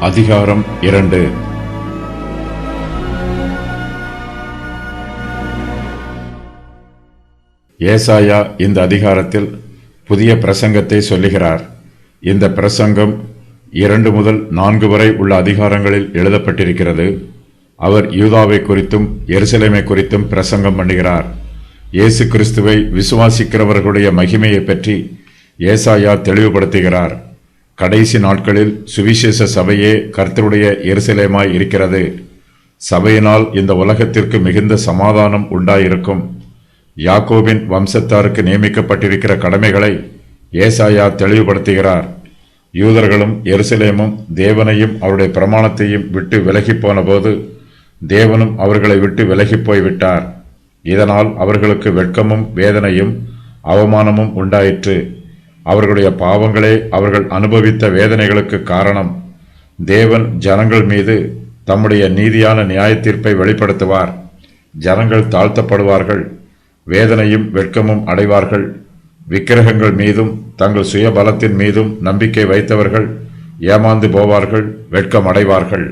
அதிகாரம் 2. ஏசாயா இந்த அதிகாரத்தில் புதிய பிரசங்கத்தை சொல்லுகிறார். இந்த பிரசங்கம் 2 முதல் 4 வரை உள்ள அதிகாரங்களில் எழுதப்பட்டிருக்கிறது. அவர் யூதாவை குறித்தும் எருசலேமை குறித்தும் பிரசங்கம் பண்ணுகிறார். இயேசு கிறிஸ்துவை விசுவாசிக்கிறவர்களுடைய மகிமையை பற்றி ஏசாயா தெளிவுபடுத்துகிறார். கடைசி நாட்களில் சுவிசேஷ சபையே கர்த்தருடைய எருசலேமாய் இருக்கிறது. சபையினால் இந்த உலகத்திற்கு மிகுந்த சமாதானம் உண்டாயிருக்கும். யாக்கோபின் வம்சத்தாருக்கு நியமிக்கப்பட்டிருக்கிற கடமைகளை ஏசாயா தெளிவுபடுத்துகிறார். யூதர்களும் எருசலேமும் தேவனையும் அவருடைய பிரமாணத்தையும் விட்டு விலகி போன போது தேவனும் அவர்களை விட்டு விலகி போய்விட்டார். இதனால் அவர்களுக்கு வெட்கமும் வேதனையும் அவமானமும் உண்டாயிற்று. அவர்களுடைய பாவங்களே அவர்கள் அனுபவித்த வேதனைகளுக்கு காரணம். தேவன் ஜனங்கள் மீது தம்முடைய நீதியான நியாய தீர்ப்பை வெளிப்படுத்துவார். ஜனங்கள் தாழ்த்தப்படுவார்கள், வேதனையும் வெட்கமும் அடைவார்கள். விக்கிரகங்கள் மீதும் தங்கள் சுய பலத்தின் மீதும் நம்பிக்கை வைத்தவர்கள் ஏமாந்து போவார்கள், வெட்கம் அடைவார்கள்.